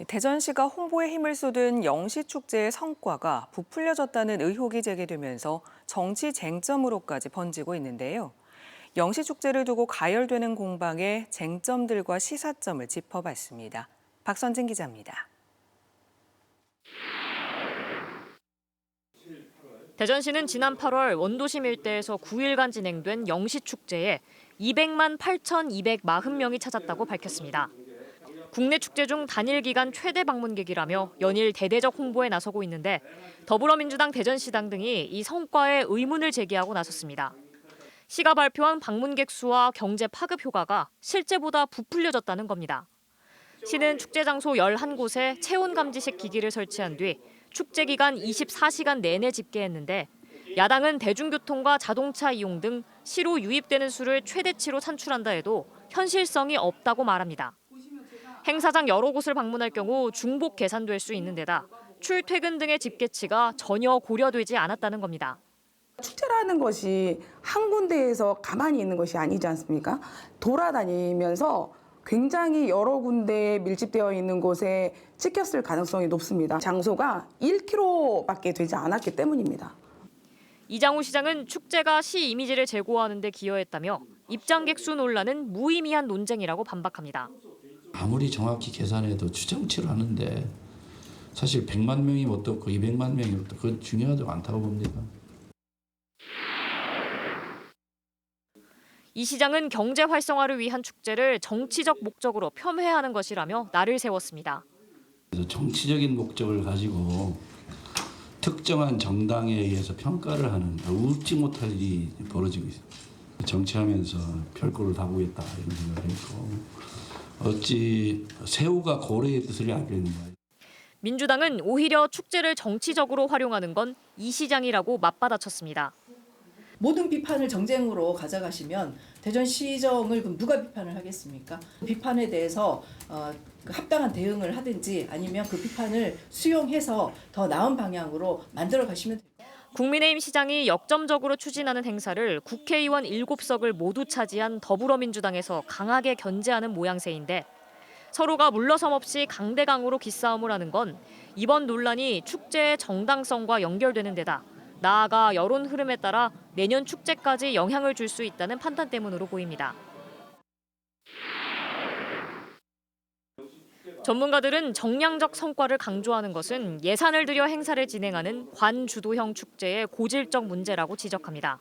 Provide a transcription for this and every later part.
대전시가 홍보에 힘을 쏟은 영시축제의 성과가 부풀려졌다는 의혹이 제기되면서 정치 쟁점으로까지 번지고 있는데요. 영시축제를 두고 가열되는 공방의 쟁점들과 시사점을 짚어봤습니다. 박선진 기자입니다. 대전시는 지난 8월 원도심 일대에서 9일간 진행된 영시축제에 200만 8,240명이 찾았다고 밝혔습니다. 국내 축제 중 단일 기간 최대 방문객이라며 연일 대대적 홍보에 나서고 있는데 더불어민주당 대전시당 등이 이 성과에 의문을 제기하고 나섰습니다. 시가 발표한 방문객 수와 경제 파급 효과가 실제보다 부풀려졌다는 겁니다. 시는 축제 장소 11곳에 체온 감지식 기기를 설치한 뒤 축제 기간 24시간 내내 집계했는데 야당은 대중교통과 자동차 이용 등 시로 유입되는 수를 최대치로 산출한다 해도 현실성이 없다고 말합니다. 행사장 여러 곳을 방문할 경우 중복 계산될 수 있는 데다 출퇴근 등의 집계치가 전혀 고려되지 않았다는 겁니다. 축제라는 것이 한 군데에서 가만히 있는 것이 아니지 않습니까? 돌아다니면서 굉장히 여러 군데에 밀집되어 있는 곳에 찍혔을 가능성이 높습니다. 장소가 1km밖에 되지 않았기 때문입니다. 이장우 시장은 축제가 시 이미지를 제고하는 데 기여했다며 입장객 수 논란은 무의미한 논쟁이라고 반박합니다. 아무리 정확히 계산해도 추정치로 하는데 사실 100만 명이 어떻고 200만 명이 어떻고 그건 중요하지 않다고 봅니다. 이 시장은 경제 활성화를 위한 축제를 정치적 목적으로 폄훼하는 것이라며 날을 세웠습니다. 그래서 정치적인 목적을 가지고 특정한 정당에 의해서 평가를 하는 웃지 못할 일이 벌어지고 있습니다. 정치하면서 별꼴을 다 보겠다 이런 생각을 했고 어찌 새우가 고래의 뜻을 알겠는가. 민주당은 오히려 축제를 정치적으로 활용하는 건 이 시장이라고 맞받아쳤습니다. 모든 비판을 정쟁으로 가져가시면 대전시정을 그럼 누가 비판을 하겠습니까? 비판에 대해서 합당한 대응을 하든지 아니면 그 비판을 수용해서 더 나은 방향으로 만들어 가시면 됩니다. 국민의힘 시장이 역점적으로 추진하는 행사를 국회의원 7석을 모두 차지한 더불어민주당에서 강하게 견제하는 모양새인데 서로가 물러섬 없이 강대강으로 기싸움을 하는 건 이번 논란이 축제의 정당성과 연결되는 데다 나아가 여론 흐름에 따라 내년 축제까지 영향을 줄 수 있다는 판단 때문으로 보입니다. 전문가들은 정량적 성과를 강조하는 것은 예산을 들여 행사를 진행하는 관주도형 축제의 고질적 문제라고 지적합니다.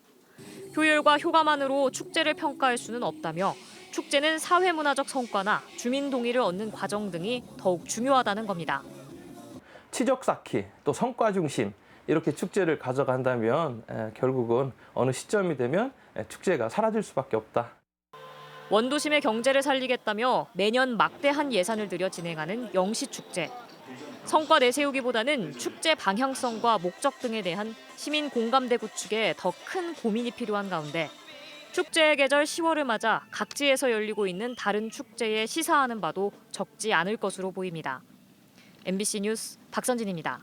효율과 효과만으로 축제를 평가할 수는 없다며 축제는 사회문화적 성과나 주민 동의를 얻는 과정 등이 더욱 중요하다는 겁니다. 치적 쌓기, 또 성과 중심 이렇게 축제를 가져간다면 결국은 어느 시점이 되면 축제가 사라질 수밖에 없다. 원도심의 경제를 살리겠다며 매년 막대한 예산을 들여 진행하는 영시축제. 성과 내세우기보다는 축제 방향성과 목적 등에 대한 시민 공감대 구축에 더 큰 고민이 필요한 가운데 축제의 계절 10월을 맞아 각지에서 열리고 있는 다른 축제에 시사하는 바도 적지 않을 것으로 보입니다. MBC 뉴스 박선진입니다.